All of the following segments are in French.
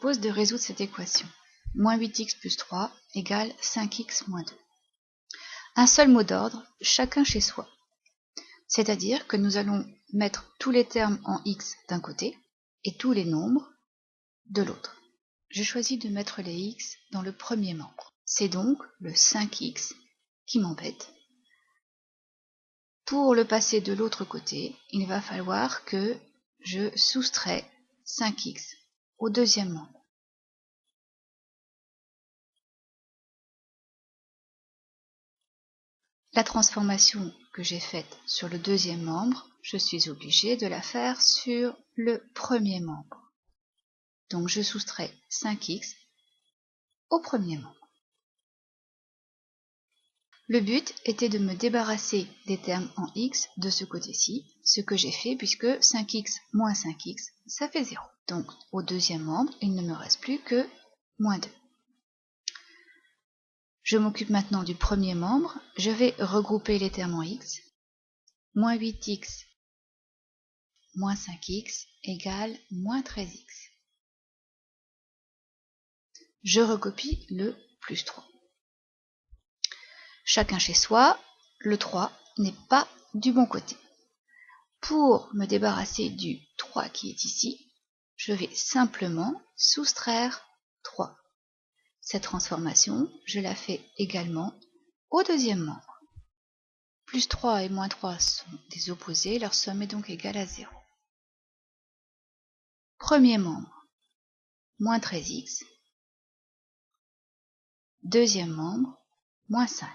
propose de résoudre cette équation. Moins 8x plus 3 égale 5x moins 2. Un seul mot d'ordre, chacun chez soi. C'est-à-dire que nous allons mettre tous les termes en x d'un côté et tous les nombres de l'autre. Je choisis de mettre les x dans le premier membre. C'est donc le 5x qui m'embête. Pour le passer de l'autre côté, il va falloir que je soustrais 5x au deuxième membre. La transformation que j'ai faite sur le deuxième membre, je suis obligée de la faire sur le premier membre. Donc je soustrais 5x au premier membre. Le but était de me débarrasser des termes en x de ce côté-ci, ce que j'ai fait puisque 5x moins 5x, ça fait 0. Donc au deuxième membre, il ne me reste plus que moins 2. Je m'occupe maintenant du premier membre, je vais regrouper les termes en x. Moins 8x moins 5x égale moins 13x. Je recopie le plus 3. Chacun chez soi, le 3 n'est pas du bon côté. Pour me débarrasser du 3 qui est ici, je vais simplement soustraire 3. Cette transformation, je la fais également au deuxième membre. Plus 3 et moins 3 sont des opposés, leur somme est donc égale à 0. Premier membre, moins 13x. Deuxième membre, moins 5.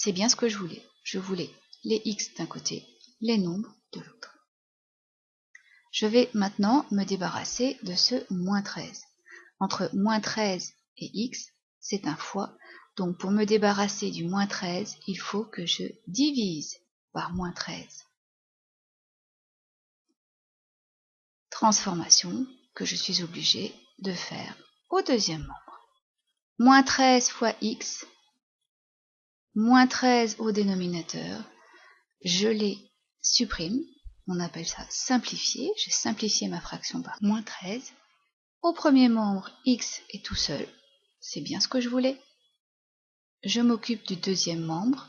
C'est bien ce que je voulais. Je voulais les x d'un côté, les nombres de l'autre. Je vais maintenant me débarrasser de ce moins 13. Entre moins 13 et x, c'est un fois. Donc pour me débarrasser du moins 13, il faut que je divise par moins 13. Transformation que je suis obligée de faire au deuxième membre. Moins 13 fois x, moins 13 au dénominateur, je les supprime. On appelle ça simplifier. J'ai simplifié ma fraction par moins 13. Au premier membre, x est tout seul. C'est bien ce que je voulais. Je m'occupe du deuxième membre.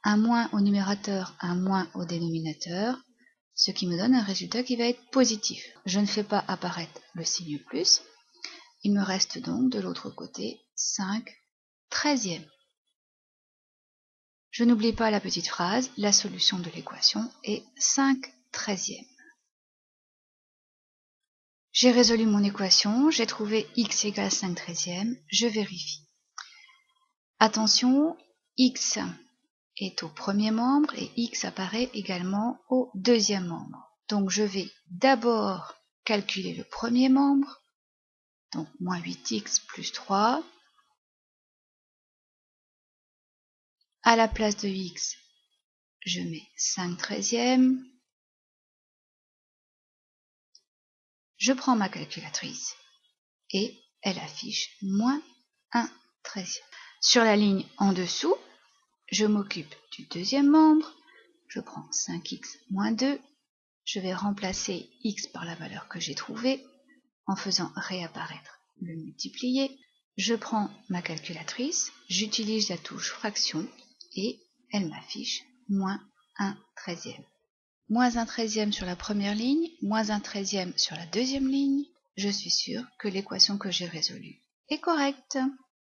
Un moins au numérateur, un moins au dénominateur, ce qui me donne un résultat qui va être positif. Je ne fais pas apparaître le signe plus. Il me reste donc de l'autre côté 5 treizièmes. Je n'oublie pas la petite phrase, la solution de l'équation est 5 treizièmes. J'ai résolu mon équation, j'ai trouvé x égale 5 treizièmes, je vérifie. Attention, x est au premier membre et x apparaît également au deuxième membre. Donc je vais d'abord calculer le premier membre, donc moins 8x plus 3. À la place de x, je mets 5 treizièmes. Je prends ma calculatrice et elle affiche moins 1 treizième. Sur la ligne en dessous, je m'occupe du deuxième membre. Je prends 5x moins 2. Je vais remplacer x par la valeur que j'ai trouvée en faisant réapparaître le multiplié. Je prends ma calculatrice, j'utilise la touche fraction et elle m'affiche moins 1 treizième. Moins 1 treizième sur la première ligne, moins 1 treizième sur la deuxième ligne. Je suis sûre que l'équation que j'ai résolue est correcte.